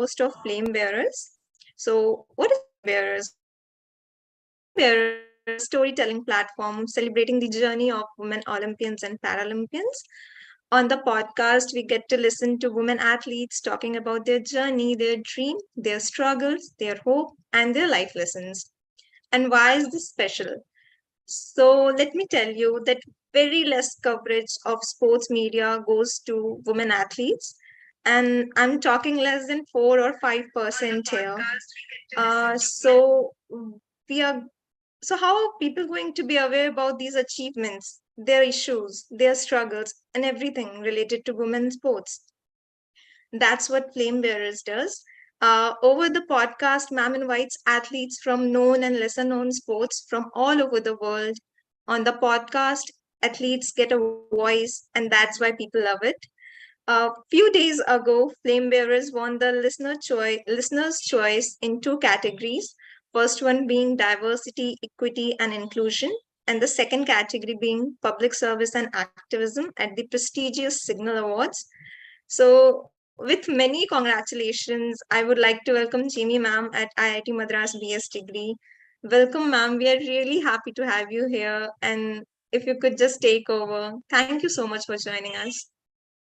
host of Flame Bearers. So, what is Bearers? Bearers is a storytelling platform celebrating the journey of women Olympians and Paralympians. On the podcast, we get to listen to women athletes talking about their journey, their dream, their struggles, their hope, and their life lessons. And why is this special? So, let me tell you that very less coverage of sports media goes to women athletes. And I'm talking less than 4 or 5% here. So we are so how are people going to be aware about these achievements, their issues, their struggles, and everything related to women's sports? That's what Flame Bearers does. Over the podcast, Ma'am invites athletes from known and lesser known sports from all over the world. On the podcast, athletes get a voice, and that's why people love it. A few days ago, Flame Bearers won the listener's choice in two categories. First one being diversity, equity, and inclusion, and the second category being public service and activism at the prestigious Signal Awards. So, with many congratulations, I would like to welcome Jamie ma'am at IIT Madras BS degree. Welcome, ma'am. We are really happy to have you here. And if you could just take over. Thank you so much for joining us.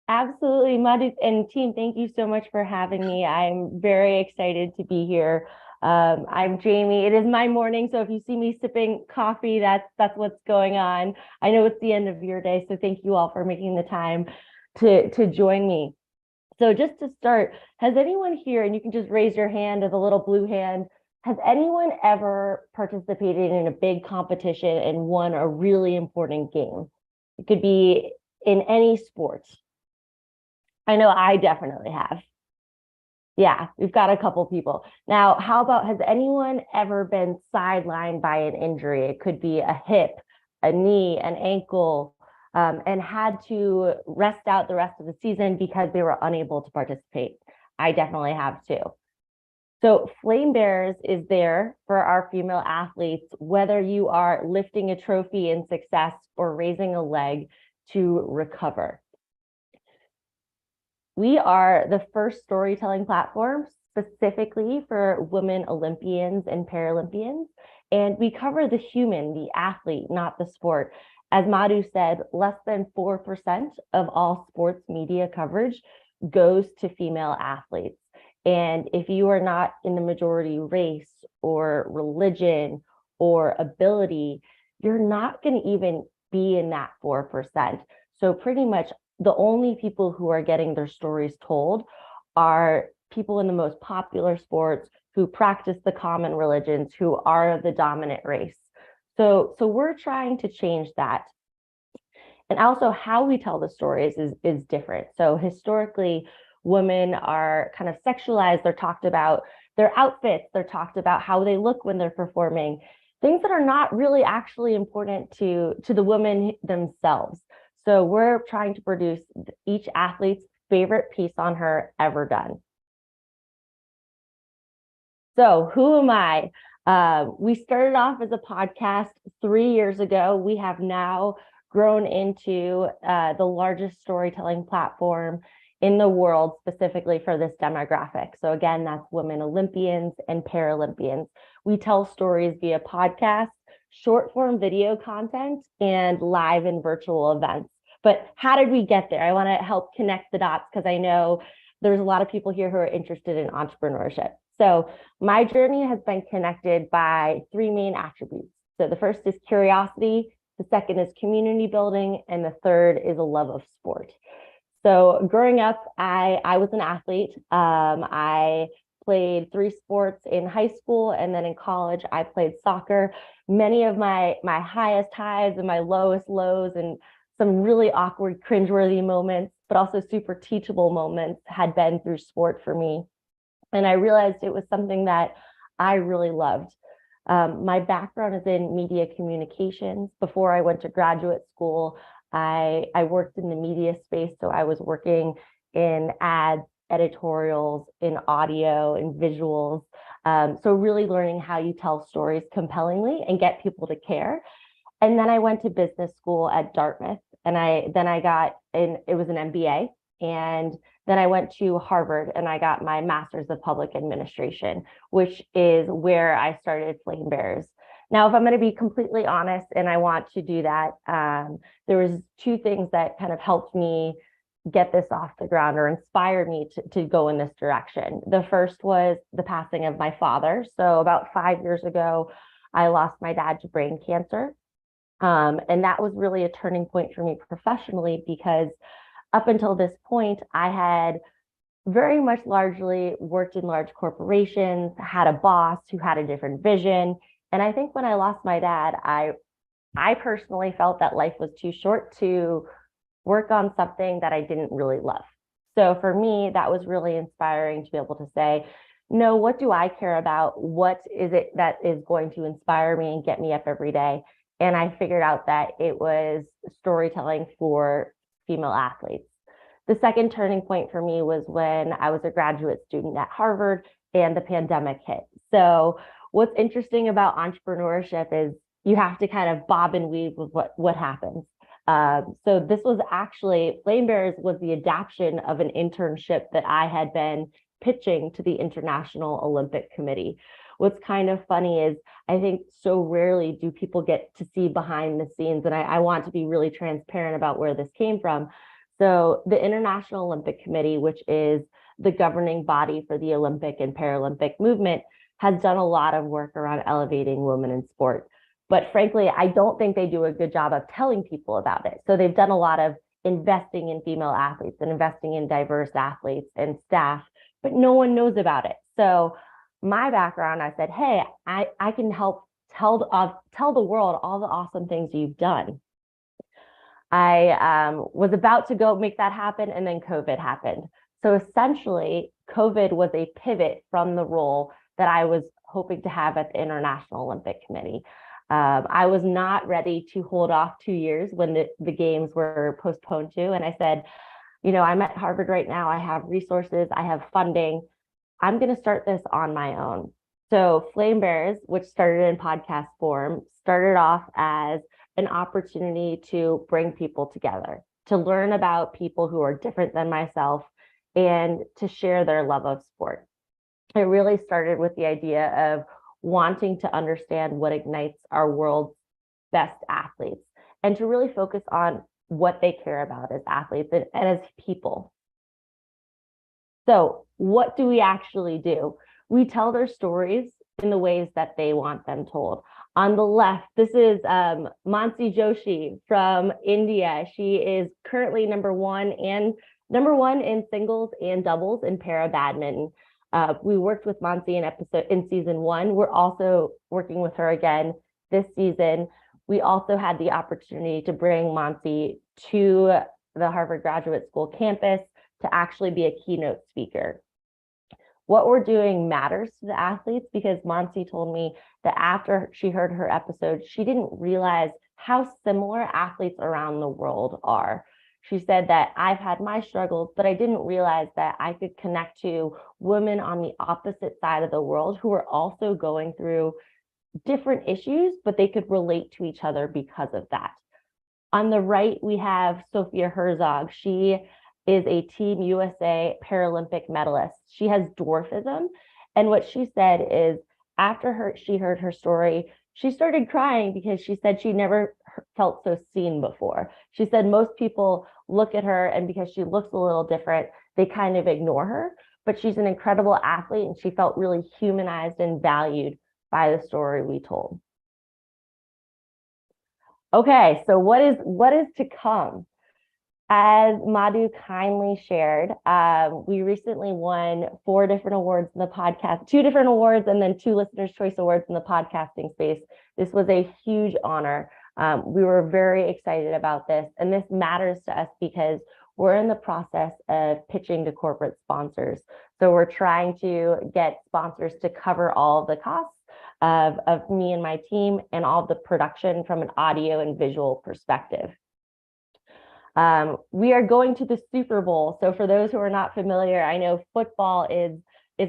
Absolutely, Madhu and team, thank you so much for having me. I'm very excited to be here. I'm Jamie. It is my morning, so if you see me sipping coffee, that's what's going on. I know it's the end of your day, so thank you all for making the time to join me. So just to start, has anyone here, and you can just raise your hand as a little blue hand, has anyone ever participated in a big competition and won a really important game? It could be in any sport. I know I definitely have. Yeah, we've got a couple people. Now, how about, has anyone ever been sidelined by an injury? It could be a hip, a knee, an ankle, and had to rest out the rest of the season because they were unable to participate. I definitely have too. So Flame Bearers is there for our female athletes, whether you are lifting a trophy in success or raising a leg to recover. We are the first storytelling platform specifically for women Olympians and Paralympians, and we cover the human, the athlete, not the sport. As Madhu said, less than 4% of all sports media coverage goes to female athletes. And if you are not in the majority race or religion or ability, you're not going to even be in that 4%. So pretty much the only people who are getting their stories told are people in the most popular sports who practice the common religions, who are the dominant race. So we're trying to change that. And also how we tell the stories is different. So historically, women are kind of sexualized. They're talked about their outfits. They're talked about how they look when they're performing, things that are not really actually important to the women themselves. So we're trying to produce each athlete's favorite piece on her ever done. So who am I? We started off as a podcast 3 years ago. We have now grown into the largest storytelling platform in the world specifically for this demographic. So again, that's women Olympians and Paralympians. We tell stories via podcast, short form video content, and live and virtual events. But how did we get there? I want to help connect the dots because I know there's a lot of people here who are interested in entrepreneurship. So my journey has been connected by three main attributes. So the first is curiosity, the second is community building, and the third is a love of sport. So growing up, I was an athlete. I played 3 sports in high school, and then in college, I played soccer. Many of my highest highs and my lowest lows and some really awkward, cringeworthy moments, but also super teachable moments had been through sport for me. And I realized it was something that I really loved. My background is in media communications. Before I went to graduate school, I worked in the media space. So I was working in ads, editorials, in audio, in visuals. So really learning how you tell stories compellingly and get people to care. And then I went to business school at Dartmouth, and I got in, it was an MBA. And then I went to Harvard and I got my master's of public administration, which is where I started Flame Bearers. Now, if I'm going to be completely honest, and I want to do that, there was two things that kind of helped me get this off the ground or inspired me to go in this direction. The first was the passing of my father. So about 5 years ago, I lost my dad to brain cancer. And that was really a turning point for me professionally, because up until this point, I had very much largely worked in large corporations, had a boss who had a different vision. And I think when I lost my dad, I personally felt that life was too short to work on something that I didn't really love. So for me, that was really inspiring to be able to say, no, what do I care about? What is it that is going to inspire me and get me up every day? And I figured out that it was storytelling for female athletes. The second turning point for me was when I was a graduate student at Harvard and the pandemic hit. So what's interesting about entrepreneurship is you have to kind of bob and weave with what happens. So this was actually, Flame Bearers was the adaptation of an internship that I had been pitching to the International Olympic Committee. What's kind of funny is I think so rarely do people get to see behind the scenes, and I want to be really transparent about where this came from. So the International Olympic Committee, which is the governing body for the Olympic and Paralympic movement, has done a lot of work around elevating women in sport. But frankly, I don't think they do a good job of telling people about it. So they've done a lot of investing in female athletes and investing in diverse athletes and staff, but no one knows about it. So my background, I said, hey, I can help tell the world all the awesome things you've done. I was about to go make that happen, and then COVID happened. So essentially, COVID was a pivot from the role that I was hoping to have at the International Olympic Committee. I was not ready to hold off 2 years when the games were postponed to. And I said, I'm at Harvard right now. I have resources, I have funding. I'm going to start this on my own. So Flame Bearers, which started in podcast form, started off as an opportunity to bring people together, to learn about people who are different than myself, and to share their love of sport. It really started with the idea of wanting to understand what ignites our world's best athletes and to really focus on what they care about as athletes and as people. So what do we actually do? We tell their stories in the ways that they want them told. On the left, this is Mansi Joshi from India. She is currently number one in singles and doubles in para badminton. We worked with Mansi in season 1. We're also working with her again this season. We also had the opportunity to bring Mansi to the Harvard Graduate School campus to actually be a keynote speaker. What we're doing matters to the athletes, because Mansi told me that after she heard her episode, she didn't realize how similar athletes around the world are. She said that I've had my struggles, but I didn't realize that I could connect to women on the opposite side of the world who are also going through different issues, but they could relate to each other because of that. On the right, we have Sophia Herzog. She is a Team USA Paralympic medalist. She has dwarfism. And what she said is after she heard her story, she started crying because she said she never felt so seen before. She said most people look at her, and because she looks a little different, they kind of ignore her, but she's an incredible athlete, and she felt really humanized and valued by the story we told. Okay, so what is to come? As Madhu kindly shared, we recently won 4 different awards in the podcast, 2 different awards, and then 2 Listener's Choice Awards in the podcasting space. This was a huge honor. We were very excited about this, and this matters to us because we're in the process of pitching to corporate sponsors. So we're trying to get sponsors to cover all of the costs of me and my team and all of the production from an audio and visual perspective. We are going to the Super Bowl. So for those who are not familiar, I know football is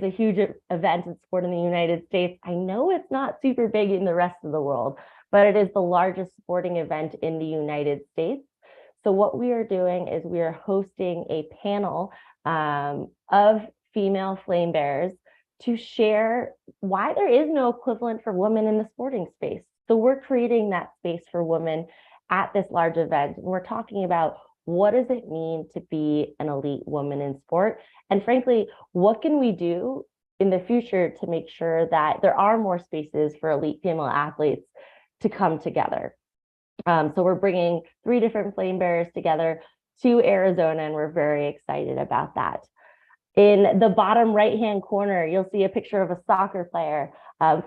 a huge event and sport in the United States. I know it's not super big in the rest of the world, but it is the largest sporting event in the United States. So what we are doing is we are hosting a panel of female flame bearers to share why there is no equivalent for women in the sporting space. So we're creating that space for women at this large event. And we're talking about what does it mean to be an elite woman in sport? And frankly, what can we do in the future to make sure that there are more spaces for elite female athletes to come together? So we're bringing 3 different flame bearers together to Arizona, and we're very excited about that. In the bottom right-hand corner, you'll see a picture of a soccer player.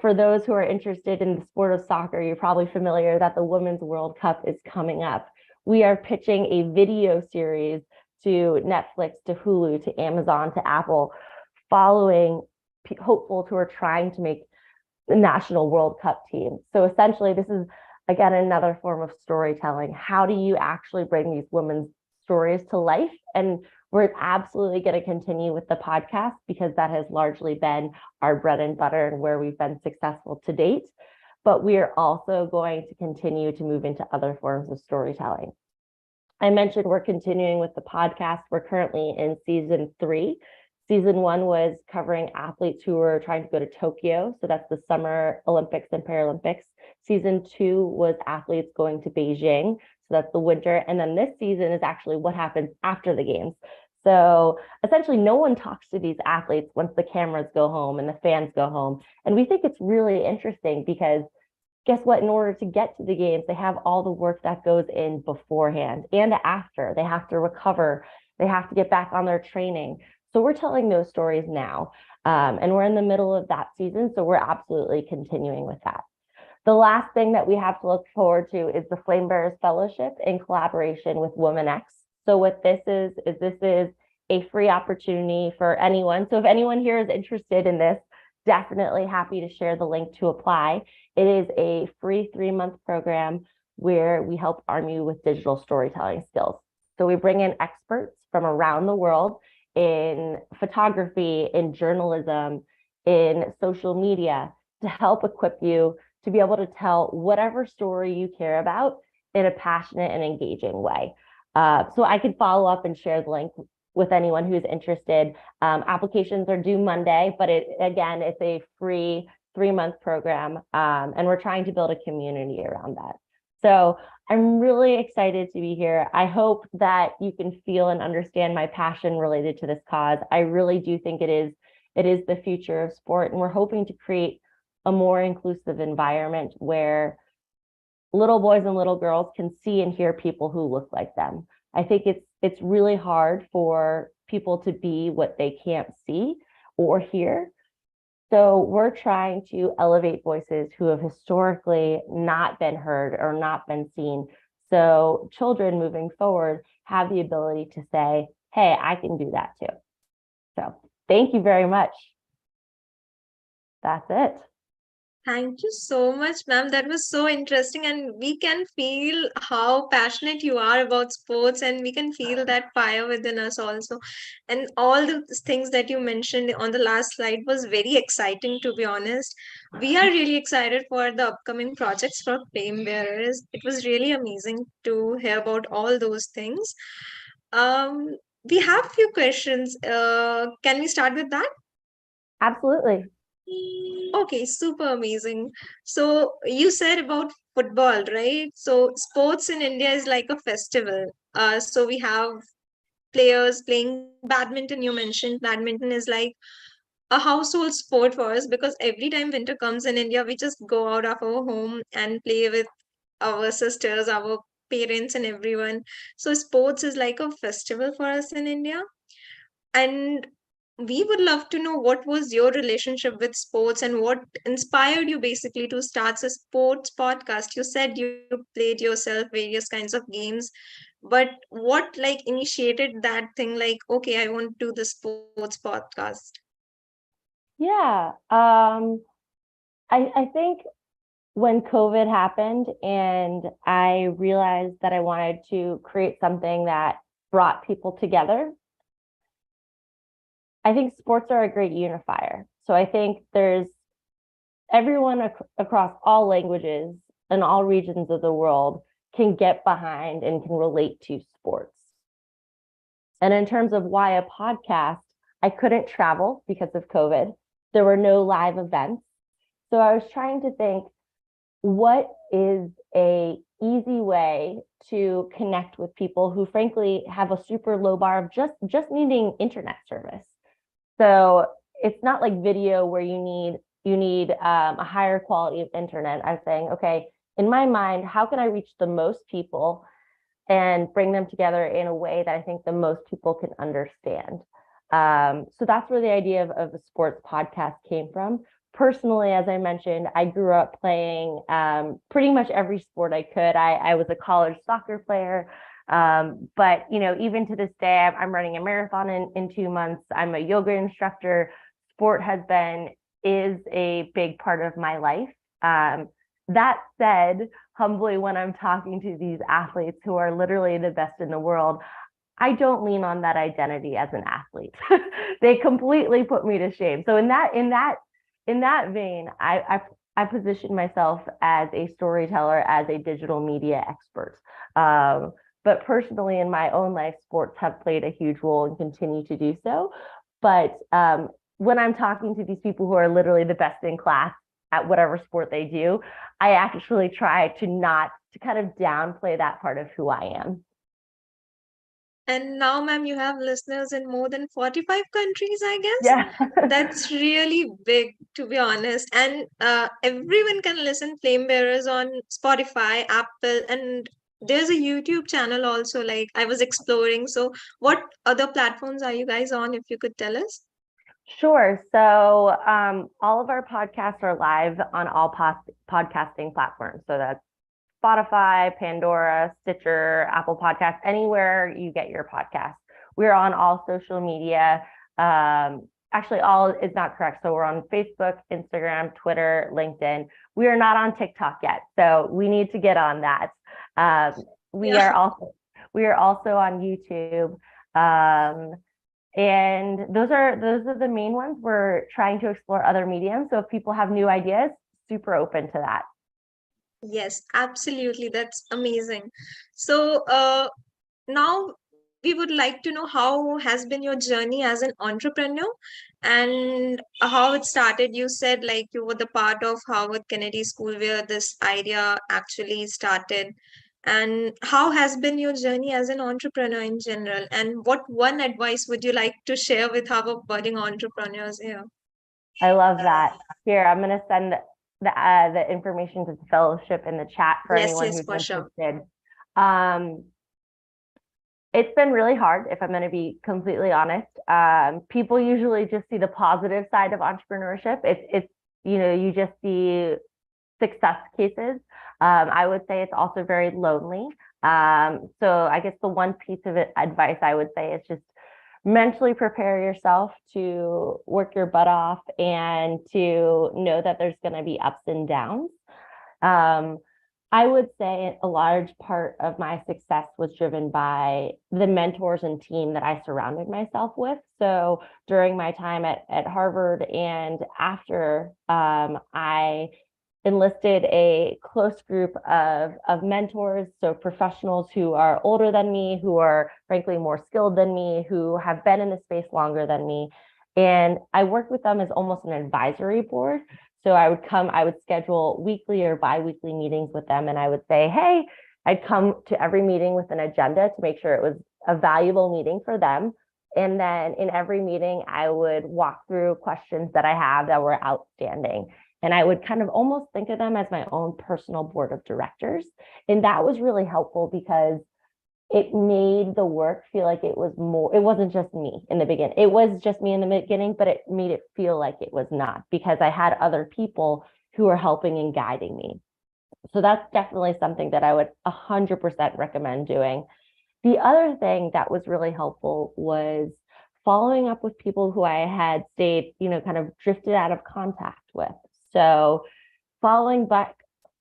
For those who are interested in the sport of soccer, you're probably familiar that the Women's World Cup is coming up. We are pitching a video series to Netflix, to Hulu, to Amazon, to Apple, following hopefuls who are trying to make the national World Cup team. So essentially, this is, again, another form of storytelling. How do you actually bring these women's stories to life? And we're absolutely going to continue with the podcast because that has largely been our bread and butter and where we've been successful to date. But we are also going to continue to move into other forms of storytelling. I mentioned we're continuing with the podcast. We're currently in season 3. Season 1 was covering athletes who were trying to go to Tokyo. So that's the Summer Olympics and Paralympics. Season 2 was athletes going to Beijing. So that's the winter. And then this season is actually what happens after the games. So essentially, no one talks to these athletes once the cameras go home and the fans go home. And we think it's really interesting because guess what? In order to get to the games, they have all the work that goes in beforehand and after. They have to recover. They have to get back on their training. So we're telling those stories now. And we're in the middle of that season. So we're absolutely continuing with that. The last thing that we have to look forward to is the Flame Bearers Fellowship in collaboration with WomenX. So what this is a free opportunity for anyone. So if anyone here is interested in this, definitely happy to share the link to apply. It is a free 3-month program where we help arm you with digital storytelling skills. So we bring in experts from around the world in photography, in journalism, in social media to help equip you to be able to tell whatever story you care about in a passionate and engaging way. So I could follow up and share the link with anyone who's interested. Applications are due Monday, but it's a free 3-month program, and we're trying to build a community around that. So I'm really excited to be here. I hope that you can feel and understand my passion related to this cause. I really do think it is the future of sport, and we're hoping to create a more inclusive environment where little boys and little girls can see and hear people who look like them. I think it's really hard for people to be what they can't see or hear. So we're trying to elevate voices who have historically not been heard or not been seen. So children moving forward have the ability to say, hey, I can do that too. So thank you very much. That's it. Thank you so much, ma'am. That was so interesting, and we can feel how passionate you are about sports, and we can feel that fire within us also. And all the things that you mentioned on the last slide was very exciting, to be honest. We are really excited for the upcoming projects for Flame Bearers. It was really amazing to hear about all those things. Um, we have few questions. Can we start with that? Absolutely. Okay, super amazing. So you said about football, right? So sports in India is like a festival. So we have players playing badminton. You mentioned badminton is like a household sport for us because every time winter comes in India, we just go out of our home and play with our sisters, our parents, and everyone. So sports is like a festival for us in India. And we would love to know what was your relationship with sports and what inspired you basically to start a sports podcast. You said you played yourself various kinds of games, but what like initiated that thing like, okay, I want to do the sports podcast? Yeah. I think when COVID happened and I realized that I wanted to create something that brought people together, I think sports are a great unifier. So I think there's everyone across all languages and all regions of the world can get behind and can relate to sports. And in terms of why a podcast, I couldn't travel because of COVID. There were no live events. So I was trying to think, what is a easy way to connect with people who frankly have a super low bar of just needing internet service. So it's not like video where you need a higher quality of internet. I'm saying, okay, in my mind, how can I reach the most people and bring them together in a way that I think the most people can understand? So that's where the idea of a sports podcast came from. Personally, as I mentioned, I grew up playing pretty much every sport I could. I was a college soccer player. But even to this day, I'm running a marathon in 2 months. I'm a yoga instructor. Sport is a big part of my life. That said, humbly, when I'm talking to these athletes who are literally the best in the world, I don't lean on that identity as an athlete. They completely put me to shame. So in that vein, I position myself as a storyteller, as a digital media expert. But personally, in my own life, sports have played a huge role and continue to do so. But when I'm talking to these people who are literally the best in class at whatever sport they do, I actually try to kind of downplay that part of who I am. And now, ma'am, you have listeners in more than 45 countries, I guess. Yeah. That's really big, to be honest. And everyone can listen Flame Bearers on Spotify, Apple, and there's a YouTube channel also, like I was exploring. So, what other platforms are you guys on, if you could tell us? Sure. So all of our podcasts are live on all podcasting platforms. So that's Spotify, Pandora, Stitcher, Apple Podcasts, anywhere you get your podcast. We're on all social media. Actually, all is not correct. So we're on Facebook, Instagram, Twitter, LinkedIn. We are not on TikTok yet, so we need to get on that. We Yeah. are also on YouTube. And those are the main ones. We're trying to explore other mediums. So if people have new ideas, super open to that. Yes, absolutely. That's amazing. So, now we would like to know how has been your journey as an entrepreneur and how it started. You said like you were the part of Harvard Kennedy School where this idea actually started. And how has been your journey as an entrepreneur in general? And what one advice would you like to share with our budding entrepreneurs here? I love that. Here, I'm going to send the information to the fellowship in the chat for Yes, anyone yes, who's for sure. interested. It's been really hard, if I'm going to be completely honest. People usually just see the positive side of entrepreneurship. It's you just see success cases. I would say it's also very lonely. So I guess the one piece of advice I would say is just mentally prepare yourself to work your butt off and to know that there's going to be ups and downs. I would say a large part of my success was driven by the mentors and team that I surrounded myself with. So during my time at Harvard and after, I enlisted a close group of mentors, so professionals who are older than me, who are frankly more skilled than me, who have been in the space longer than me. And I worked with them as almost an advisory board. So I would schedule weekly or bi-weekly meetings with them. And I would say, hey, I'd come to every meeting with an agenda to make sure it was a valuable meeting for them. And then in every meeting, I would walk through questions that I have that were outstanding. And I would kind of almost think of them as my own personal board of directors. And that was really helpful because it made the work feel like it wasn't just me in the beginning. It was just me in the beginning, but it made it feel like it was not because I had other people who were helping and guiding me. So that's definitely something that I would 100% recommend doing. The other thing that was really helpful was following up with people who I had stayed, kind of drifted out of contact with. So following back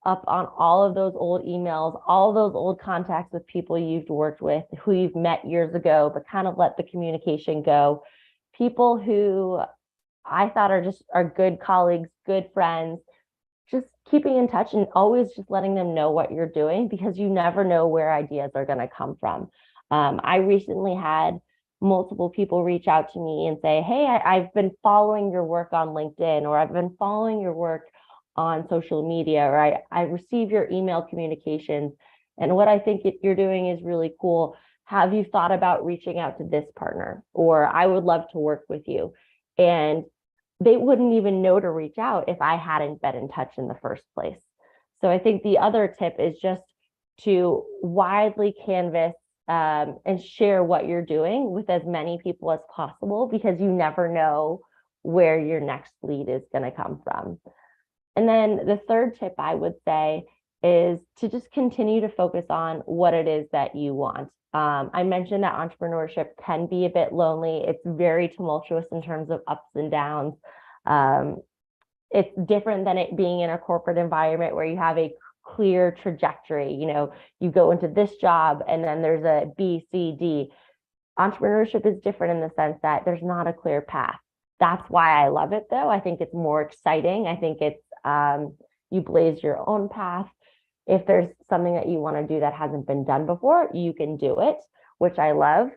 up on all of those old emails, all those old contacts with people you've worked with, who you've met years ago, but kind of let the communication go. People who I thought are good colleagues, good friends, just keeping in touch and always just letting them know what you're doing, because you never know where ideas are going to come from. I recently had multiple people reach out to me and say, hey, I've been following your work on LinkedIn, or I've been following your work on social media, or I receive your email communications. And what I think you're doing is really cool. Have you thought about reaching out to this partner? Or I would love to work with you. And they wouldn't even know to reach out if I hadn't been in touch in the first place. So I think the other tip is just to widely canvass and share what you're doing with as many people as possible, because you never know where your next lead is going to come from. And then the third tip I would say is to just continue to focus on what it is that you want. I mentioned that entrepreneurship can be a bit lonely. It's very tumultuous in terms of ups and downs. It's different than it being in a corporate environment where you have a clear trajectory. You go into this job and then there's a B, C, D. Entrepreneurship is different in the sense that there's not a clear path. That's why I love it, though. I think it's more exciting. I think it's you blaze your own path. If there's something that you want to do that hasn't been done before, you can do it, which I love.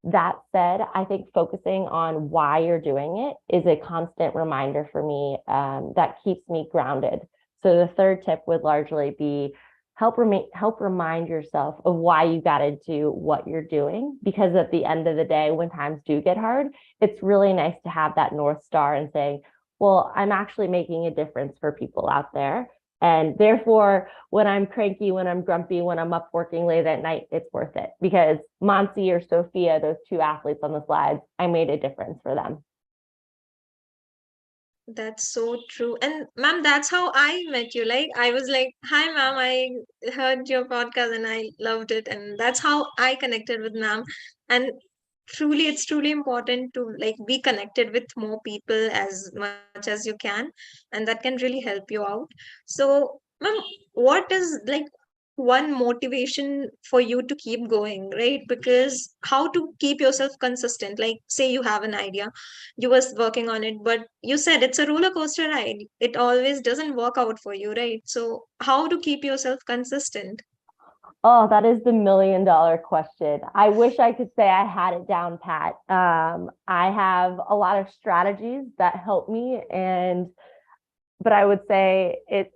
That said, I think focusing on why you're doing it is a constant reminder for me that keeps me grounded. So the third tip would largely be help remind yourself of why you got to do what you're doing, because at the end of the day, when times do get hard, it's really nice to have that North Star and say, well, I'm actually making a difference for people out there. And therefore, when I'm cranky, when I'm grumpy, when I'm up working late at night, it's worth it, because Monsi or Sophia, those two athletes on the slides, I made a difference for them. That's so true. And ma'am, that's how I met you. Like, I was like, hi, ma'am, I heard your podcast and I loved it. And that's how I connected with ma'am. And truly, it's truly important to like be connected with more people as much as you can. And that can really help you out. So, ma'am, what is like one motivation for you to keep going, right? Because how to keep yourself consistent? Like, say you have an idea, you was working on it, but you said it's a roller coaster ride, it always doesn't work out for you, right? So how to keep yourself consistent? Oh, that is the $1,000,000 question. I wish I could say I had it down pat. I have a lot of strategies that help me, but I would say it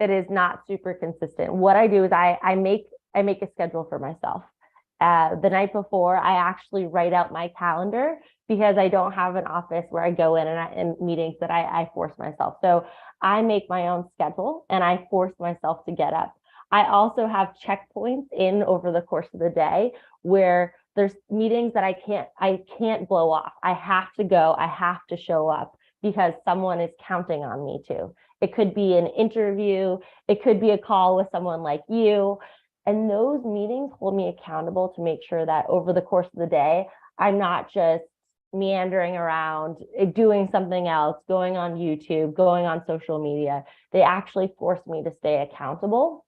is not super consistent. What I do is I make a schedule for myself. The night before, I actually write out my calendar, because I don't have an office where I go in and meetings that I force myself. So I make my own schedule and I force myself to get up. I also have checkpoints in over the course of the day where there's meetings that I can't blow off. I have to go, I have to show up, because someone is counting on me to. It could be an interview, it could be a call with someone like you. And those meetings hold me accountable to make sure that over the course of the day, I'm not just meandering around, doing something else, going on YouTube, going on social media. They actually force me to stay accountable.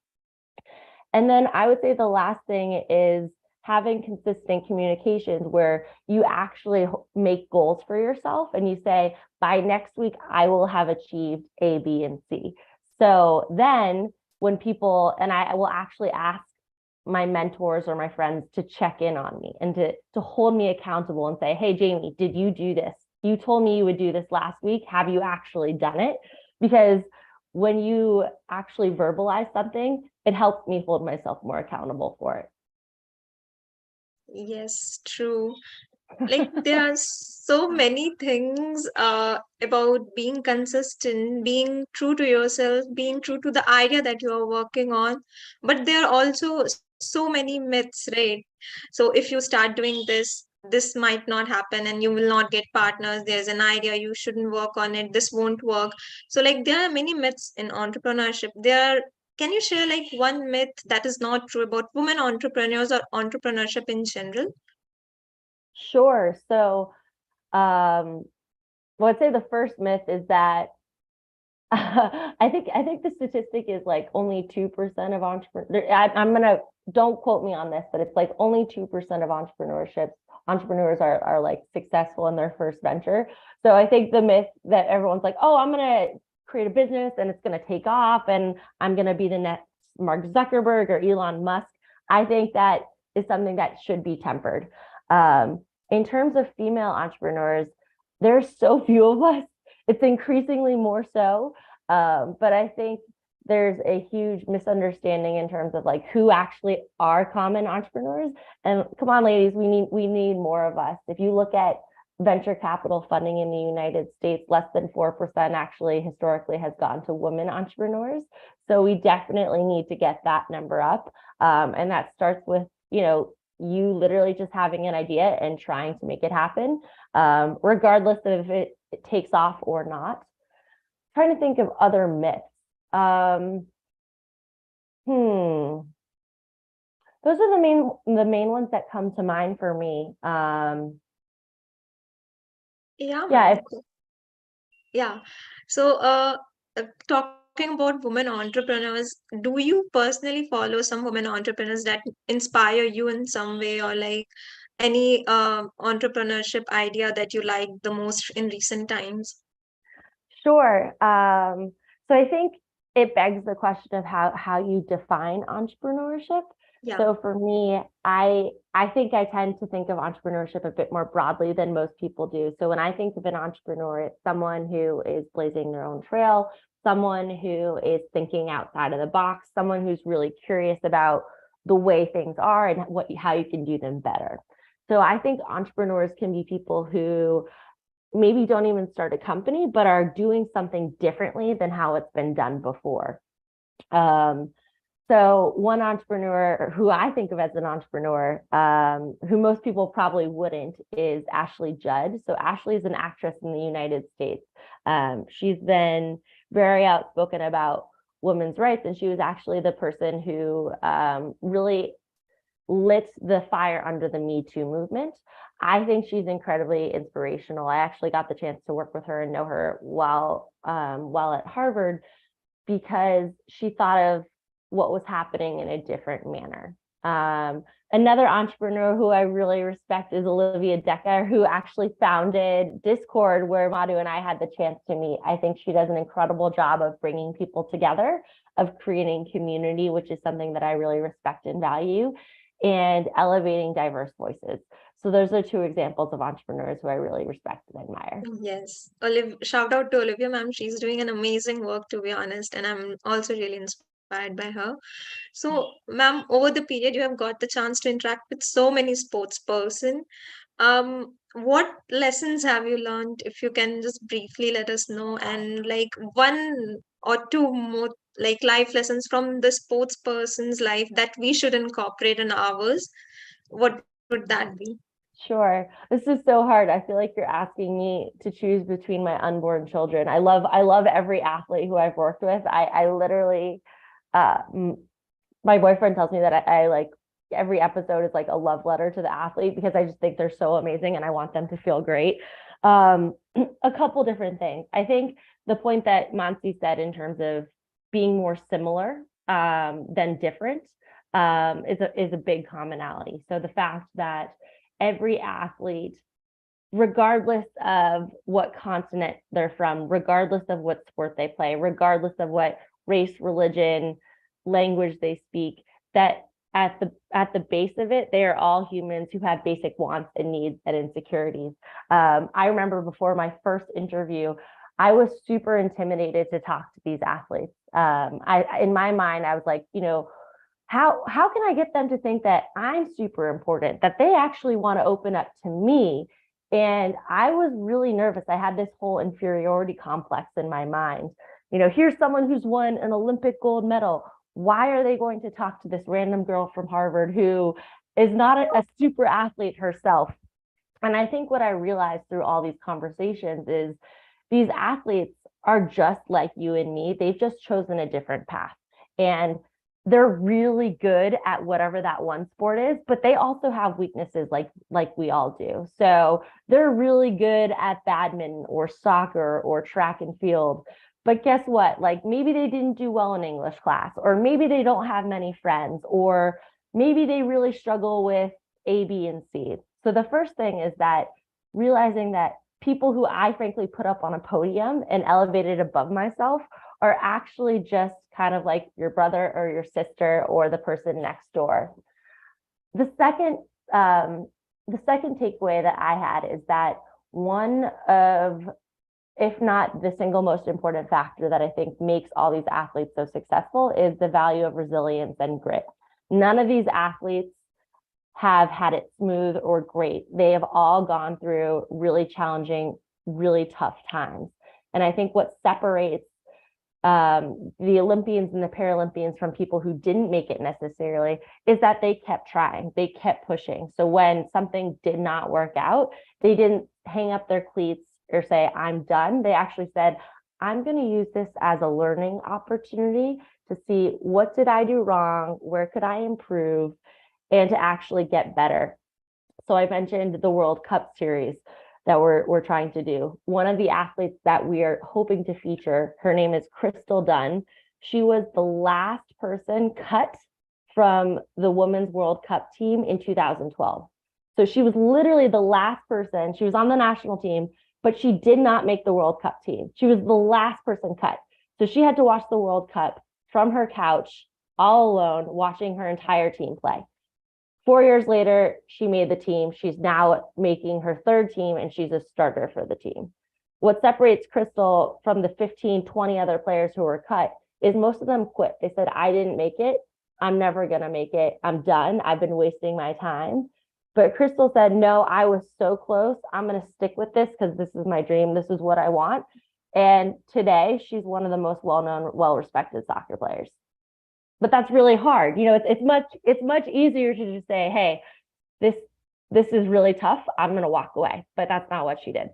And then I would say the last thing is having consistent communications where you actually make goals for yourself and you say, by next week, I will have achieved A, B, and C. So then when people, and I will actually ask my mentors or my friends to check in on me and to hold me accountable and say, hey, Jamie, did you do this? You told me you would do this last week. Have you actually done it? Because when you actually verbalize something, it helps me hold myself more accountable for it. Yes, true. Like there are so many things about being consistent, being true to yourself, being true to the idea that you are working on, but there are also so many myths, right? So if you start doing this might not happen and you will not get partners. There's an idea, you shouldn't work on it, this won't work. So like there are many myths in entrepreneurship. Can you share like one myth that is not true about women entrepreneurs or entrepreneurship in general? Sure. So, well, I'd say the first myth is that I think the statistic is like only 2% of entrepreneurs. I'm gonna, don't quote me on this, but it's like only 2% of entrepreneurs are like successful in their first venture. So I think the myth that everyone's like, oh, I'm gonna create a business and it's going to take off and I'm going to be the next Mark Zuckerberg or Elon Musk. I think that is something that should be tempered. In terms of female entrepreneurs, there's so few of us. It's increasingly more so. But I think there's a huge misunderstanding in terms of like who actually are common entrepreneurs. And come on, ladies, we need more of us. If you look at venture capital funding in the United States, less than 4% actually historically has gone to women entrepreneurs. So we definitely need to get that number up. And that starts with, you literally just having an idea and trying to make it happen, regardless of if it takes off or not. I'm trying to think of other myths. Those are the main ones that come to mind for me. Yeah, Yeah. Yeah. So, talking about women entrepreneurs, do you personally follow some women entrepreneurs that inspire you in some way, or like any entrepreneurship idea that you like the most in recent times? Sure. So I think it begs the question of how you define entrepreneurship. Yeah. So for me, I think I tend to think of entrepreneurship a bit more broadly than most people do. So when I think of an entrepreneur, it's someone who is blazing their own trail, someone who is thinking outside of the box, someone who's really curious about the way things are and how you can do them better. So I think entrepreneurs can be people who maybe don't even start a company, but are doing something differently than how it's been done before. So one entrepreneur who I think of as an entrepreneur, who most people probably wouldn't, is Ashley Judd. So Ashley is an actress in the United States. She's been very outspoken about women's rights, and she was actually the person who really lit the fire under the Me Too movement. I think she's incredibly inspirational. I actually got the chance to work with her and know her while at Harvard, because she thought of what was happening in a different manner. Another entrepreneur who I really respect is Olivia Decker, who actually founded Discord, where Madhu and I had the chance to meet. I think she does an incredible job of bringing people together, of creating community, which is something that I really respect and value, and elevating diverse voices. So those are two examples of entrepreneurs who I really respect and admire. Yes. Shout out to Olivia, ma'am. She's doing an amazing work, to be honest, and I'm also really inspired by her. So, ma'am, over the period, you have got the chance to interact with so many sports person. What lessons have you learned? If you can just briefly let us know, and like one or two more like life lessons from the sports person's life that we should incorporate in ours, what would that be? Sure. This is so hard. I feel like you're asking me to choose between my unborn children. I love every athlete who I've worked with. I literally, my boyfriend tells me that I like every episode is like a love letter to the athlete, because I just think they're so amazing and I want them to feel great. A couple different things. I think the point that Mansi said in terms of being more similar than different is a big commonality. So the fact that every athlete, regardless of what continent they're from, regardless of what sport they play, regardless of what race, religion, language they speak, that at the base of it, they are all humans who have basic wants and needs and insecurities. I remember before my first interview, I was super intimidated to talk to these athletes. In my mind, I was like, how can I get them to think that I'm super important, that they actually want to open up to me? And I was really nervous. I had this whole inferiority complex in my mind. Here's someone who's won an Olympic gold medal. Why are they going to talk to this random girl from Harvard who is not a super athlete herself? And I think what I realized through all these conversations is these athletes are just like you and me. They've just chosen a different path. And they're really good at whatever that one sport is, but they also have weaknesses like we all do. So they're really good at badminton or soccer or track and field. But guess what? Like maybe they didn't do well in English class, or maybe they don't have many friends, or maybe they really struggle with A, B, and C. So the first thing is that realizing that people who I frankly put up on a podium and elevated above myself are actually just kind of like your brother or your sister or the person next door. The second takeaway that I had is that one of, if not the single most important factor that I think makes all these athletes so successful, is the value of resilience and grit. None of these athletes have had it smooth or great. They have all gone through really challenging, really tough times. And I think what separates the Olympians and the Paralympians from people who didn't make it necessarily is that they kept trying, they kept pushing. So when something did not work out, they didn't hang up their cleats or say, I'm done. They actually said, I'm going to use this as a learning opportunity to see what did I do wrong, where could I improve, and to actually get better. So I mentioned the World Cup series that we're trying to do. One of the athletes that we are hoping to feature, her name is Crystal Dunn. She was the last person cut from the Women's World Cup team in 2012. So she was literally the last person. She was on the national team, but she did not make the World Cup team. She was the last person cut. So she had to watch the World Cup from her couch, all alone, watching her entire team play. 4 years later, she made the team. She's now making her third team, and she's a starter for the team. What separates Crystal from the 15, 20 other players who were cut is most of them quit. They said, I didn't make it. I'm never going to make it. I'm done. I've been wasting my time. But Crystal said, no, I was so close. I'm going to stick with this because this is my dream. This is what I want. And today, she's one of the most well-known, well-respected soccer players. But that's really hard. You know, it's much easier to just say, hey, this is really tough. I'm going to walk away. But that's not what she did.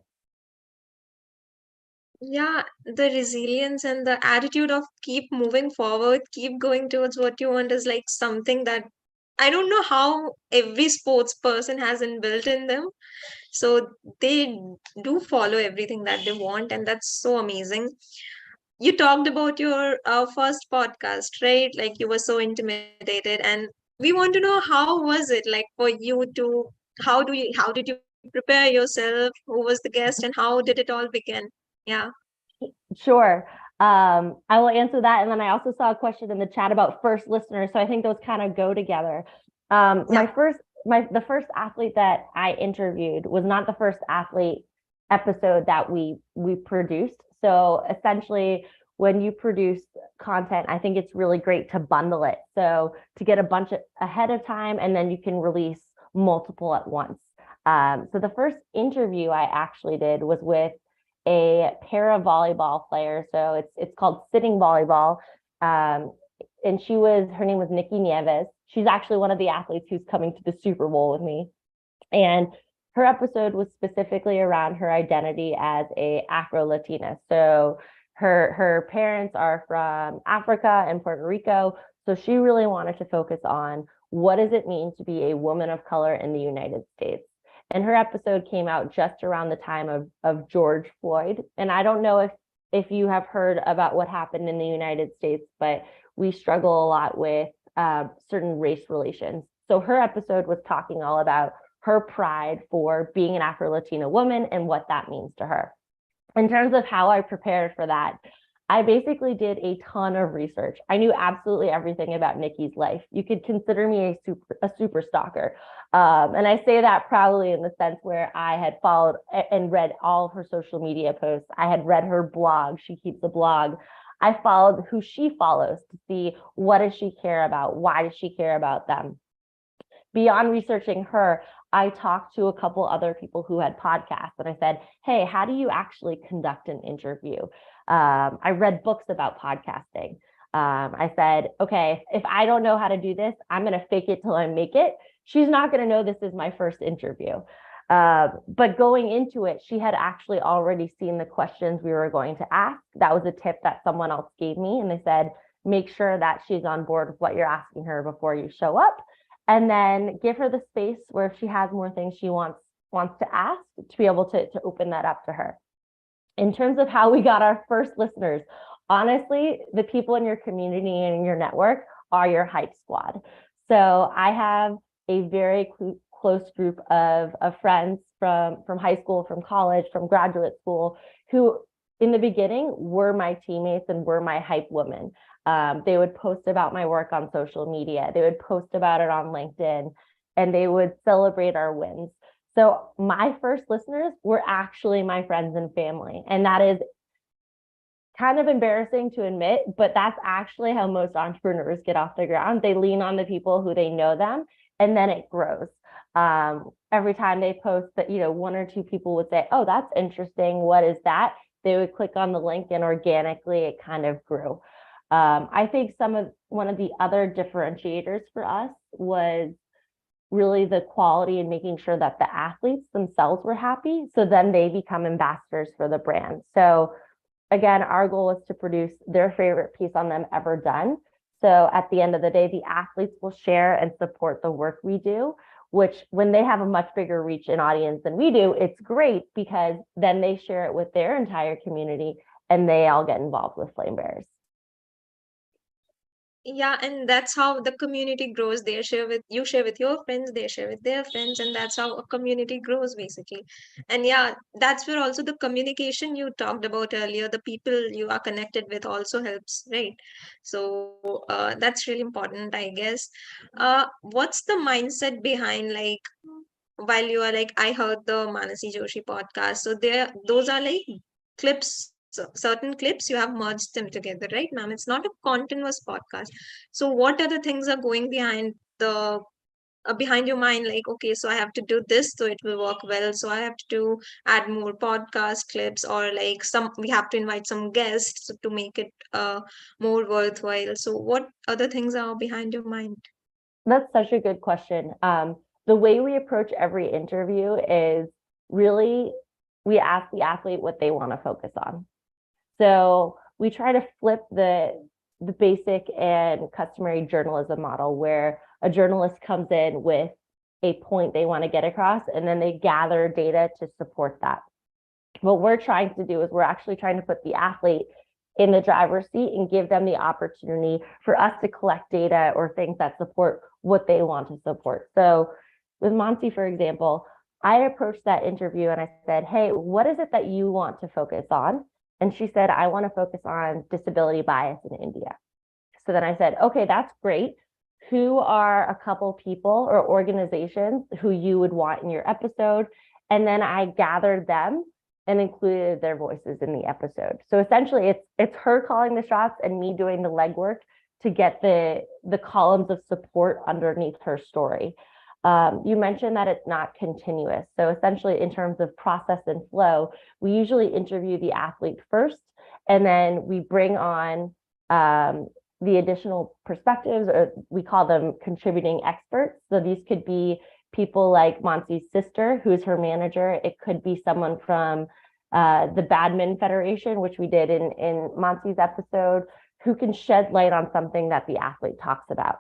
Yeah, the resilience and the attitude of keep moving forward, keep going towards what you want is like something that I don't know how every sports person has inbuilt in them. So they do follow everything that they want, and that's so amazing. You talked about your first podcast, right? Like you were so intimidated, and we want to know how was it like for you to how did you prepare yourself? Who was the guest, and how did it all begin? Yeah. Sure. I will answer that. And then I also saw a question in the chat about first listeners. So I think those kind of go together. Yeah. The first athlete that I interviewed was not the first athlete episode that we produced. So essentially, when you produce content, I think it's really great to bundle it. So to get a bunch ahead of time, and then you can release multiple at once. So the first interview I actually did was with a para volleyball player. So it's called sitting volleyball. And her name was Nikki Nieves. She's actually one of the athletes who's coming to the Super Bowl with me. And her episode was specifically around her identity as a Afro-Latina. So her parents are from Africa and Puerto Rico. So she really wanted to focus on what does it mean to be a woman of color in the United States. And her episode came out just around the time of George Floyd. And I don't know if you have heard about what happened in the United States, but we struggle a lot with certain race relations. So her episode was talking all about her pride for being an Afro-Latina woman and what that means to her. In terms of how I prepared for that, I basically did a ton of research. I knew absolutely everything about Nikki's life. You could consider me a super stalker. And I say that proudly in the sense where I had followed and read all of her social media posts. I had read her blog. She keeps a blog. I followed who she follows to see what does she care about? Why does she care about them? Beyond researching her, I talked to a couple other people who had podcasts, and I said, hey, how do you actually conduct an interview? I read books about podcasting. I said, okay, if I don't know how to do this, I'm going to fake it till I make it. She's not going to know this is my first interview. But going into it, she had actually already seen the questions we were going to ask. That was a tip that someone else gave me. And they said, make sure that she's on board with what you're asking her before you show up. And then give her the space where if she has more things she wants to ask, to be able to open that up to her. In terms of how we got our first listeners, honestly, the people in your community and in your network are your hype squad. So I have a very close group of friends from high school, from college, from graduate school, who in the beginning were my teammates and were my hype women. They would post about my work on social media. They would post about it on LinkedIn, and they would celebrate our wins. So my first listeners were actually my friends and family. And that is kind of embarrassing to admit, but that's actually how most entrepreneurs get off the ground. They lean on the people who they know them, and then it grows. Every time they post that, one or two people would say, "Oh, that's interesting. What is that?" They would click on the link, and organically it kind of grew. I think one of the other differentiators for us was really the quality and making sure that the athletes themselves were happy. So then they become ambassadors for the brand. So again, our goal is to produce their favorite piece on them ever done. So at the end of the day, the athletes will share and support the work we do, which when they have a much bigger reach and audience than we do, it's great because then they share it with their entire community and they all get involved with Flame Bearers. Yeah, and that's how the community grows. You share with your friends, they share with their friends, and that's how a community grows basically. And yeah, that's where also the communication you talked about earlier, the people you are connected with also helps, right? So that's really important, I guess. What's the mindset behind, like, while you are like, I heard the Manasi Joshi podcast, so those are like clips, certain clips you have merged them together, right, ma'am? It's not a continuous podcast. So what other things are going behind the behind your mind, like, okay, so I have to do this so it will work well, so I have to add more podcast clips, or like some we have to invite some guests to make it more worthwhile. So what other things are behind your mind? That's such a good question. The way we approach every interview is really we ask the athlete what they want to focus on. So we try to flip the basic and customary journalism model where a journalist comes in with a point they want to get across, and then they gather data to support that. What we're trying to do is we're actually trying to put the athlete in the driver's seat and give them the opportunity for us to collect data or things that support what they want to support. So with Monty, for example, I approached that interview and I said, "Hey, what is it that you want to focus on?" And she said, "I want to focus on disability bias in India." So then I said, "Okay, that's great. Who are a couple people or organizations who you would want in your episode?" And then I gathered them and included their voices in the episode. So essentially it's her calling the shots and me doing the legwork to get the columns of support underneath her story. You mentioned that it's not continuous. So essentially in terms of process and flow, we usually interview the athlete first, and then we bring on the additional perspectives, or we call them contributing experts. So these could be people like Monty's sister, who's her manager. It could be someone from the Badminton Federation, which we did in Monty's episode, who can shed light on something that the athlete talks about.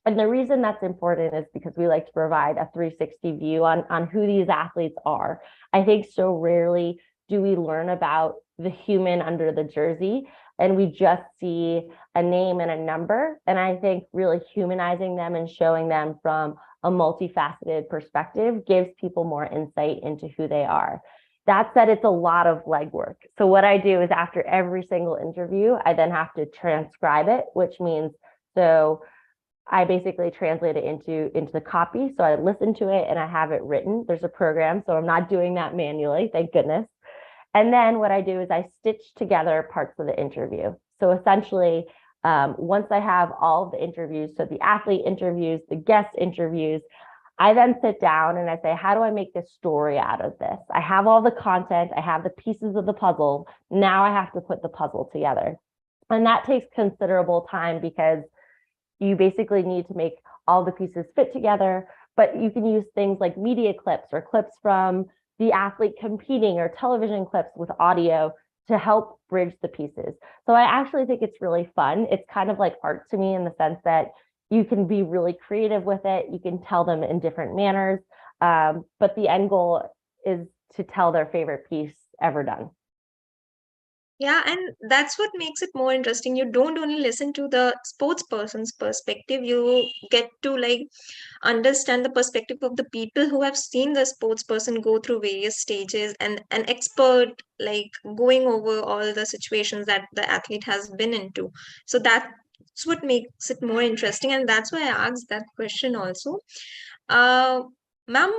And the reason that's important is because we like to provide a 360 view on who these athletes are. I think so rarely do we learn about the human under the jersey, and we just see a name and a number. And I think really humanizing them and showing them from a multifaceted perspective gives people more insight into who they are. That said, it's a lot of legwork. So what I do is after every single interview, I then have to transcribe it, which means so I basically translate it into the copy. So I listen to it and I have it written. There's a program, so I'm not doing that manually, thank goodness. And then what I do is I stitch together parts of the interview. So essentially, once I have all of the interviews, so the athlete interviews, the guest interviews, I then sit down and I say, how do I make this story out of this? I have all the content, I have the pieces of the puzzle. Now I have to put the puzzle together. And that takes considerable time because you basically need to make all the pieces fit together, but you can use things like media clips or clips from the athlete competing or television clips with audio to help bridge the pieces. So I actually think it's really fun. It's kind of like art to me in the sense that you can be really creative with it. You can tell them in different manners, but the end goal is to tell their favorite piece ever done. Yeah, and that's what makes it more interesting. You don't only listen to the sports person's perspective, you get to like understand the perspective of the people who have seen the sports person go through various stages, and an expert like going over all the situations that the athlete has been into. So that's what makes it more interesting, and that's why I asked that question also. uh Ma'am,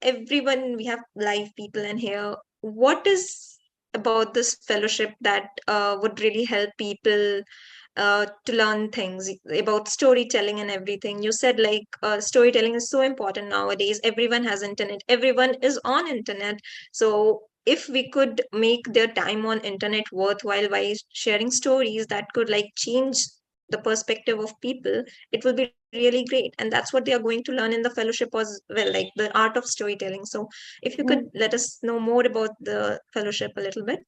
everyone, we have live people in here. What is about this fellowship that would really help people to learn things about storytelling and everything? You said like storytelling is so important nowadays. Everyone has internet. Everyone is on internet. So if we could make their time on internet worthwhile by sharing stories that could like change the perspective of people, it will be really great. And that's what they are going to learn in the fellowship as well, like the art of storytelling. So if you could Mhm. let us know more about the fellowship a little bit.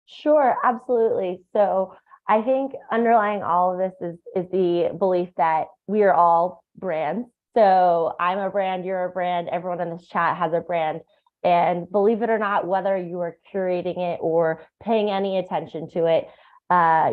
Sure, absolutely. So I think underlying all of this is the belief that we are all brands. So I'm a brand, you're a brand, everyone in this chat has a brand. And believe it or not, whether you are curating it or paying any attention to it,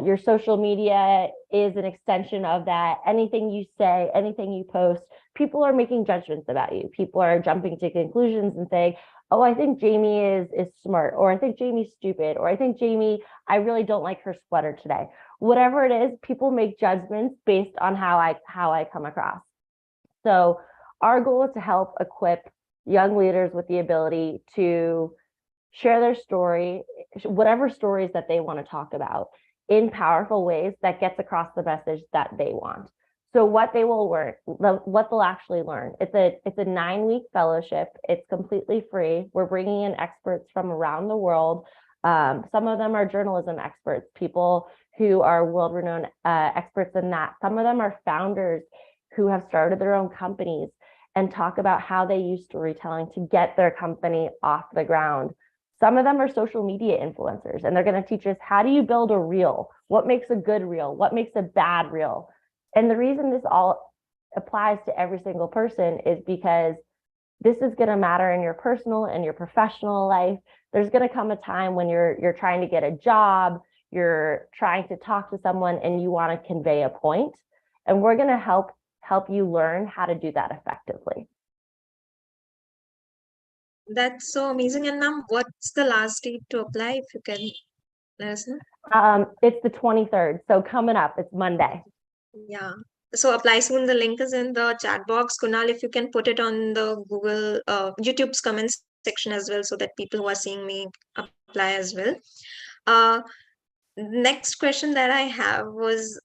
your social media is an extension of that. Anything you say, anything you post, people are making judgments about you. People are jumping to conclusions and saying, oh, I think Jamie is smart, or I think Jamie's stupid, or I think Jamie, I really don't like her sweater today. Whatever it is, people make judgments based on how I come across. So our goal is to help equip young leaders with the ability to share their story, whatever stories that they want to talk about, in powerful ways that gets across the message that they want. So what they will learn, what they'll actually learn. It's a 9-week fellowship. It's completely free. We're bringing in experts from around the world. Some of them are journalism experts, people who are world-renowned experts in that. Some of them are founders who have started their own companies and talk about how they use storytelling to get their company off the ground. Some of them are social media influencers, and they're going to teach us, how do you build a reel? What makes a good reel? What makes a bad reel? And the reason this all applies to every single person is because this is going to matter in your personal and your professional life. There's going to come a time when you're trying to get a job, you're trying to talk to someone, and you want to convey a point. And we're going to help you learn how to do that effectively. That's so amazing. And ma'am, what's the last date to apply, if you can let us know? It's the 23rd, so coming up, it's Monday. Yeah. So apply soon. The link is in the chat box. Kunal, if you can put it on the Google, YouTube's comment section as well, so that people who are seeing me apply as well. Uh, Next question that I have was,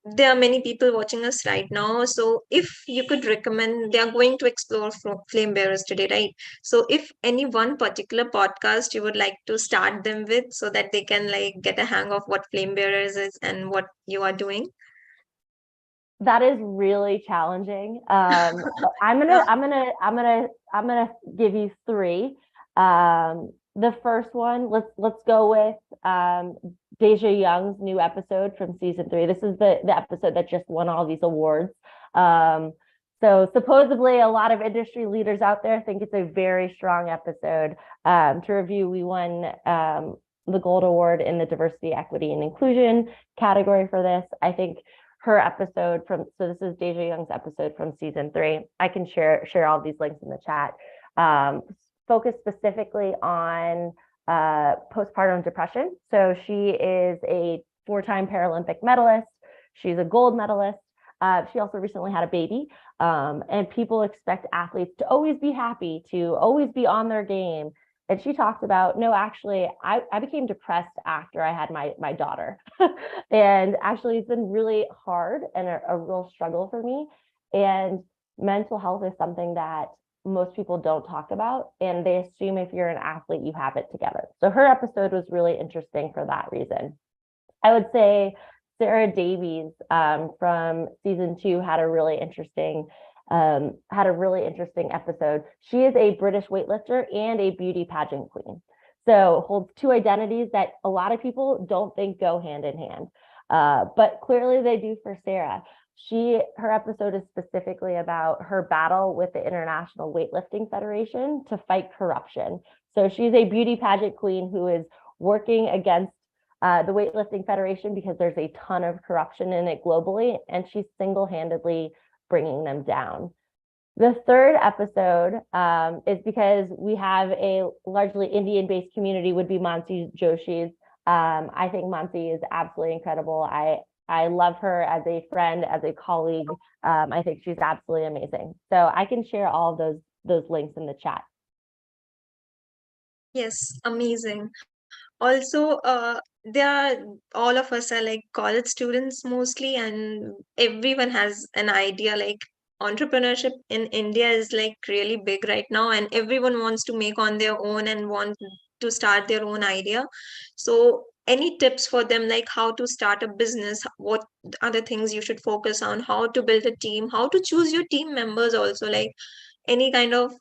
there are many people watching us right now. So if you could recommend, they are going to explore flame bearers today, right? So if any one particular podcast you would like to start them with, so that they can like get a hang of what flame bearers is and what you are doing. That is really challenging. I'm gonna Yeah. I'm gonna I'm gonna I'm gonna give you three. The first one, let's go with Deja Young's new episode from season 3. This is the episode that just won all these awards. So supposedly a lot of industry leaders out there think it's a very strong episode. To review, we won the Gold Award in the Diversity, Equity, and Inclusion category for this. I think her episode from, so this is Deja Young's episode from season 3. I can share all these links in the chat. Focus specifically on postpartum depression. So she is a 4-time Paralympic medalist. She's a gold medalist. She also recently had a baby. And people expect athletes to always be happy, to always be on their game. And she talked about, no, actually, I became depressed after I had my daughter. And actually, it's been really hard and a real struggle for me. And mental health is something that most people don't talk about. And they assume if you're an athlete, you have it together. So her episode was really interesting for that reason. I would say Sarah Davies from season 2 had a really interesting episode. She is a British weightlifter and a beauty pageant queen. So holds two identities that a lot of people don't think go hand in hand. But clearly they do for Sarah. Her episode is specifically about her battle with the International Weightlifting Federation to fight corruption. So she's a beauty pageant queen who is working against the Weightlifting Federation because there's a ton of corruption in it globally, and she's single-handedly bringing them down. The third episode is because we have a largely Indian-based community, would be Mansi Joshi's. I think Mansi is absolutely incredible. I love her as a friend, as a colleague. I think she's absolutely amazing. So I can share all of those links in the chat. Yes, amazing. Also, there are all of us are like college students mostly, and everyone has an idea. Like entrepreneurship in India is like really big right now, and everyone wants to make on their own and want to start their own idea. So, any tips for them, like how to start a business, what are the things you should focus on, how to build a team, how to choose your team members, also like any kind of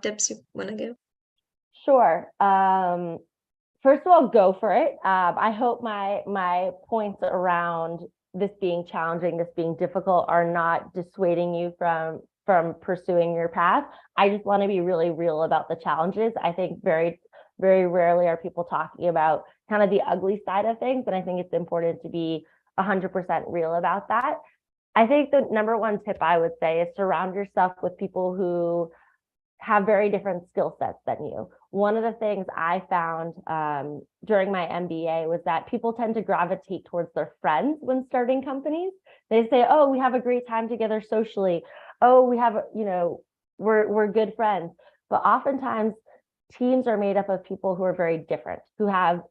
tips you wanna give? Sure. First of all, go for it. I hope my points around this being challenging, this being difficult, are not dissuading you from pursuing your path. I just want to be really real about the challenges. I think very rarely are people talking about kind of the ugly side of things, and I think it's important to be 100% real about that. I think the number one tip I would say is surround yourself with people who have very different skill sets than you. One of the things I found during my MBA was that people tend to gravitate towards their friends when starting companies. They say, oh, we have a great time together socially. Oh, we have, we're good friends. But oftentimes teams are made up of people who are very different, who have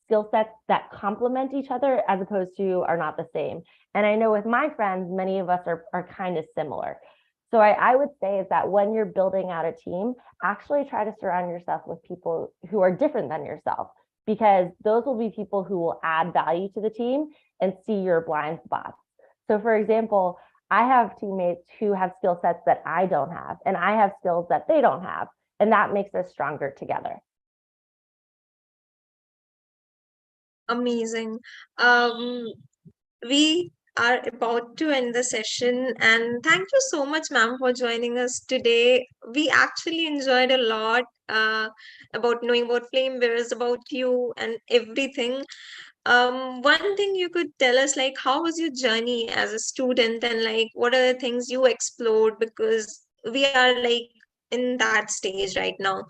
skill sets that complement each other as opposed to are not the same. And I know with my friends, many of us are kind of similar. So I would say is that when you're building out a team, actually try to surround yourself with people who are different than yourself, because those will be people who will add value to the team and see your blind spots. So for example, I have teammates who have skill sets that I don't have, and I have skills that they don't have, and that makes us stronger together. Amazing. We are about to end the session, and thank you so much, ma'am, for joining us today. We actually enjoyed a lot about knowing about flame bearers, about you, and everything. One thing you could tell us, like, how was your journey as a student, and like, what are the things you explored? Because we are like in that stage right now.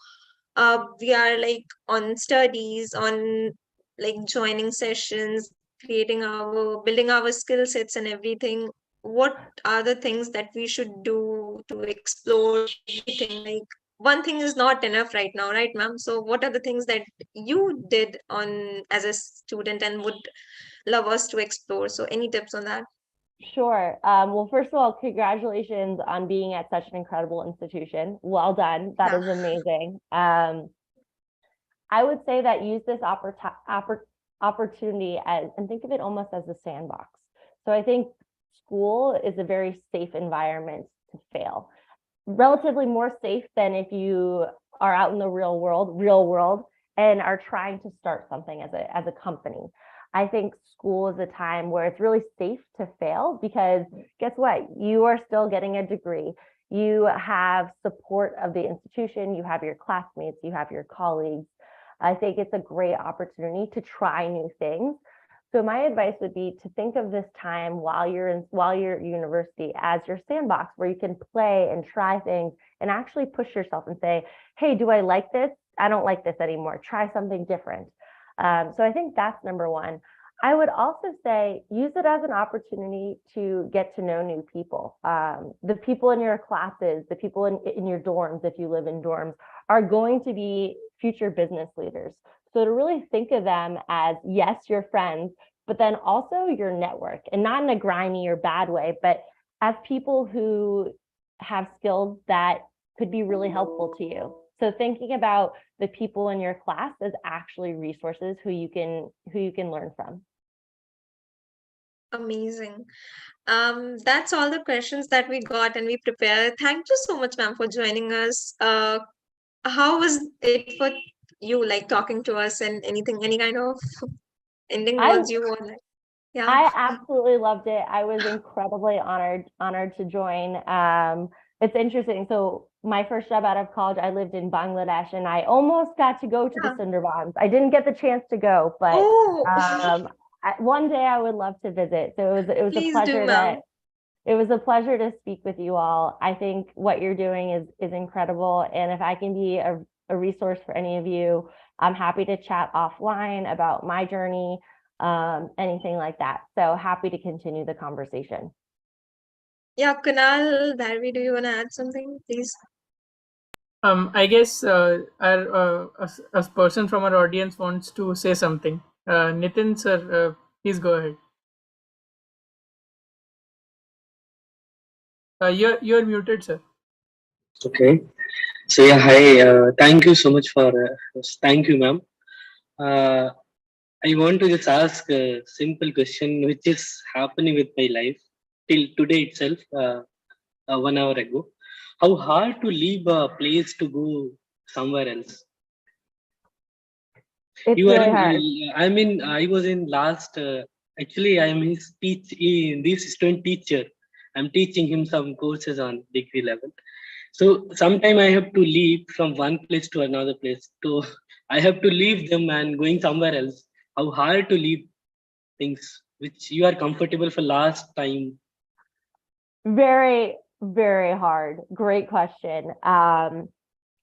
We are like on studies, on like joining sessions, creating our building our skill sets and everything. What are the things that we should do to explore everything? Like one thing is not enough right now, right, ma'am? So what are the things that you did on as a student and would love us to explore? So any tips on that? Sure. Well, first of all, congratulations on being at such an incredible institution. Well done. That Yeah. is amazing. I would say that use this opportunity and think of it almost as a sandbox. So I think school is a very safe environment to fail, relatively more safe than if you are out in the real world, and are trying to start something as a company. I think school is a time where it's really safe to fail, because guess what? You are still getting a degree. You have support of the institution, you have your classmates, you have your colleagues. I think it's a great opportunity to try new things. So my advice would be to think of this time while you're at university as your sandbox, where you can play and try things and actually push yourself and say, hey, do I like this? I don't like this anymore. Try something different. So I think that's number one. I would also say use it as an opportunity to get to know new people. The people in your classes, the people in your dorms, if you live in dorms, are going to be future business leaders. So to really think of them as, yes, your friends, but then also your network, and not in a grimy or bad way, but as people who have skills that could be really helpful to you. So thinking about the people in your class as actually resources who you can learn from. Amazing. That's all the questions that we got and we prepared. Thank you so much, ma'am, for joining us. How was it for you, like talking to us and anything, any kind of ending I words you want? Like, yeah. I absolutely loved it. I was incredibly honored to join. It's interesting. So my first job out of college, I lived in Bangladesh, and I almost got to go to the Yeah. Sundarbans. I didn't get the chance to go, but Oh, one day I would love to visit. So it was a please do, pleasure ma'am. to speak with you all. I think what you're doing is incredible, and if I can be a resource for any of you, I'm happy to chat offline about my journey, anything like that. So happy to continue the conversation. Yeah, Kunal, Bharvi, do you want to add something, please? I guess a person from our audience wants to say something. Nitin, sir, please go ahead. You're muted, sir. Okay. So yeah, hi. Thank you so much for. Thank you, ma'am. Uh, I want to just ask a simple question, which is happening with my life till today itself. 1 hour ago, how hard to leave a place to go somewhere else. It's You are really in. hard. I mean, I was in last. Actually, I am his this student teacher. I'm teaching him some courses on degree level. So sometime I have to leave from one place to another place. So I have to leave them and going somewhere else. How hard to leave things which you are comfortable for last time. Very, very hard. Great question.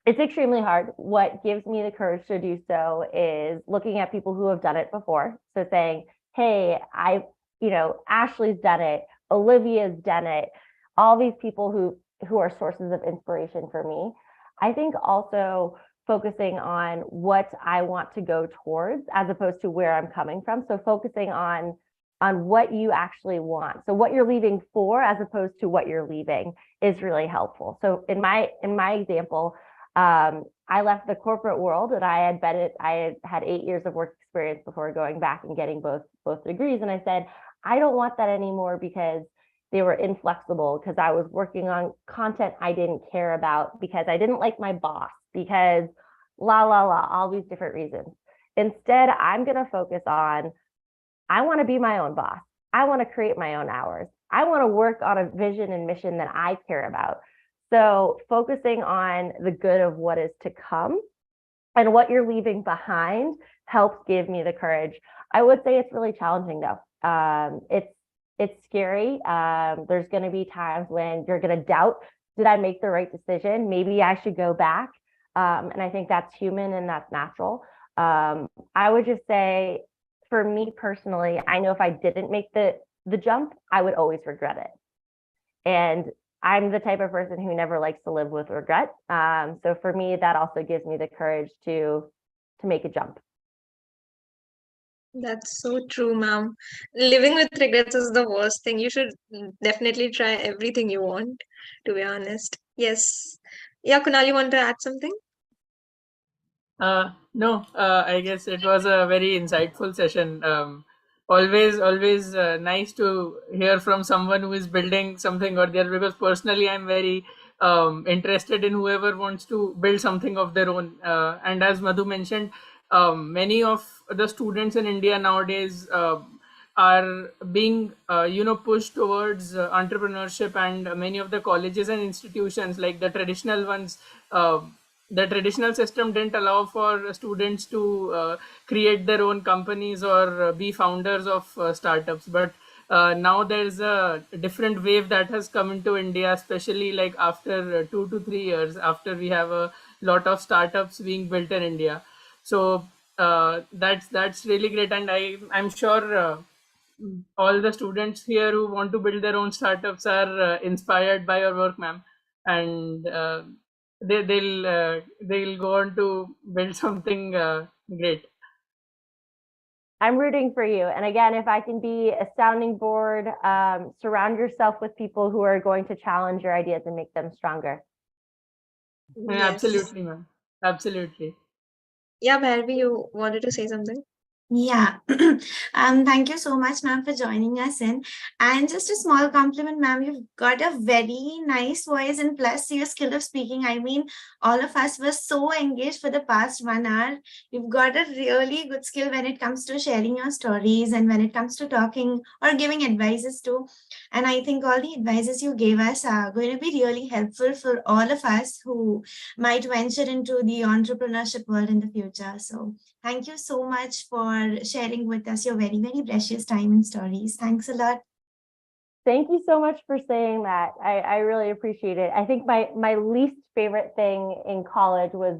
It's extremely hard. What gives me the courage to do so is looking at people who have done it before. So saying, hey, Ashley's done it, Olivia's done it, all these people who are sources of inspiration for me. I think also focusing on what I want to go towards as opposed to where I'm coming from. So focusing on what you actually want. So what you're leaving for as opposed to what you're leaving is really helpful. So in my example, I left the corporate world and I had 8 years of work experience before going back and getting both degrees. And I said, I don't want that anymore because they were inflexible, because I was working on content I didn't care about, because I didn't like my boss, because all these different reasons. Instead, I'm going to focus on, I want to be my own boss. I want to create my own hours. I want to work on a vision and mission that I care about. So focusing on the good of what is to come and what you're leaving behind helps give me the courage. I would say it's really challenging though. It's scary. There's going to be times when you're going to doubt, did I make the right decision? Maybe I should go back. And I think that's human and that's natural. I would just say, for me personally, I know if I didn't make the jump, I would always regret it. And I'm the type of person who never likes to live with regret. So for me, that also gives me the courage to make a jump. That's so true, ma'am. Living with regrets is the worst thing. You should definitely try everything you want, to be honest. Yes. Yeah, Kunal, you want to add something? No, I guess it was a very insightful session. Always nice to hear from someone who is building something or the other, because personally I'm very interested in whoever wants to build something of their own. And as Madhu mentioned, many of the students in India nowadays are being pushed towards entrepreneurship, and many of the colleges and institutions, like the traditional ones, the traditional system didn't allow for students to create their own companies or be founders of startups. But now there's a different wave that has come into India, especially like after 2 to 3 years after we have a lot of startups being built in India. So that's really great, and I'm sure all the students here who want to build their own startups are inspired by your work, ma'am, and they'll go on to build something great. I'm rooting for you. And again, if I can be a sounding board, surround yourself with people who are going to challenge your ideas and make them stronger. Yes. Absolutely, ma'am. Absolutely. Yeah, Bharvi, you wanted to say something? Yeah. Thank you so much, ma'am, for joining us in. And just a small compliment, ma'am. You've got a very nice voice, and plus your skill of speaking. I mean, all of us were so engaged for the past 1 hour. You've got a really good skill when it comes to sharing your stories and when it comes to talking or giving advices too. And I think all the advices you gave us are going to be really helpful for all of us who might venture into the entrepreneurship world in the future. So thank you so much for sharing with us your very, very precious time and stories. Thanks a lot. Thank you so much for saying that. I really appreciate it. I think my least favorite thing in college was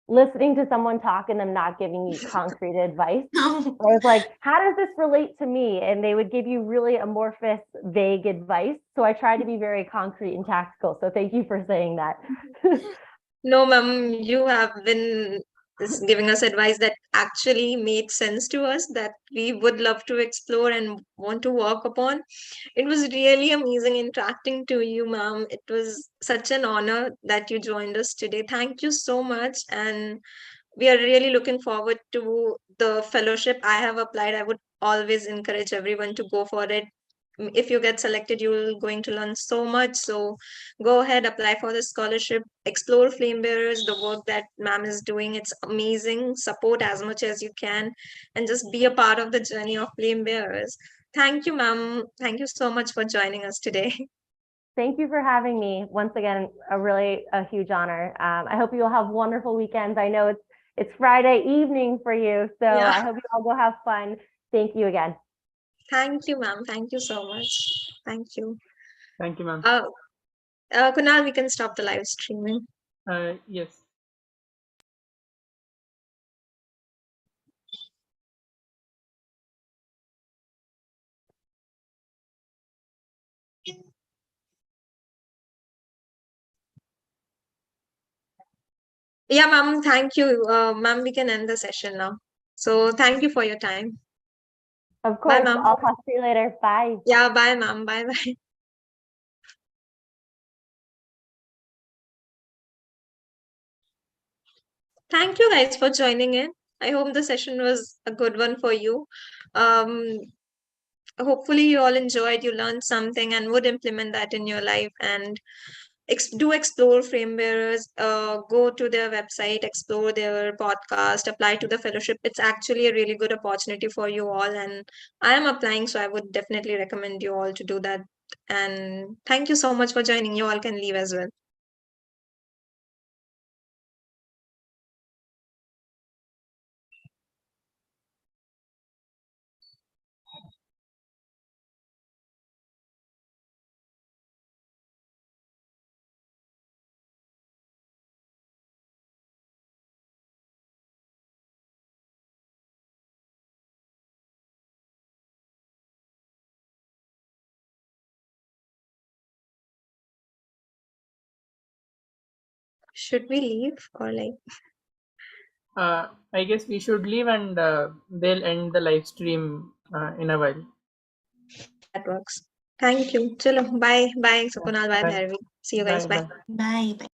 listening to someone talk and them not giving you concrete advice. I was like, how does this relate to me? And they would give you really amorphous, vague advice. So I try to be very concrete and tactical. So thank you for saying that. No, ma'am, you have been giving us advice that actually made sense to us, that we would love to explore and want to work upon. It was really amazing interacting to you, ma'am. It was such an honor that you joined us today. Thank you so much. And we are really looking forward to the fellowship. I have applied. I would always encourage everyone to go for it. If you get selected, you're going to learn so much. So go ahead, apply for the scholarship, explore Flame Bearers, the work that ma'am is doing. It's amazing. Support as much as you can and just be a part of the journey of Flame Bearers. Thank you, ma'am. Thank you so much for joining us today. Thank you for having me. Once again, a huge honor. I hope you all have wonderful weekends. I know it's Friday evening for you, so Yeah. I hope you all go have fun. Thank you again. Thank you, ma'am. Thank you so much. Thank you. Thank you, ma'am. Kunal, we can stop the live streaming. Yes. Yeah, ma'am, thank you. Ma'am, we can end the session now. So thank you for your time. Of Bye, course, ma'am. I'll talk to you later. Bye. Yeah, bye, ma'am. Bye, bye. Thank you guys for joining in. I hope the session was a good one for you. Um, Hopefully you all enjoyed, you learned something and would implement that in your life, and do explore Frame Bearers. Go to their website, explore their podcast, apply to the fellowship. It's actually a really good opportunity for you all, and I am applying, so I would definitely recommend you all to do that. And thank you so much for joining. You all can leave as well. Should we leave or like I guess we should leave, and they'll end the live stream in a while. that works? Thank you. Chalo, bye. Bye, Sukunal. Bye, Bye. Bhairavi. See you guys. Bye. Bye. Bye. Bye. Bye.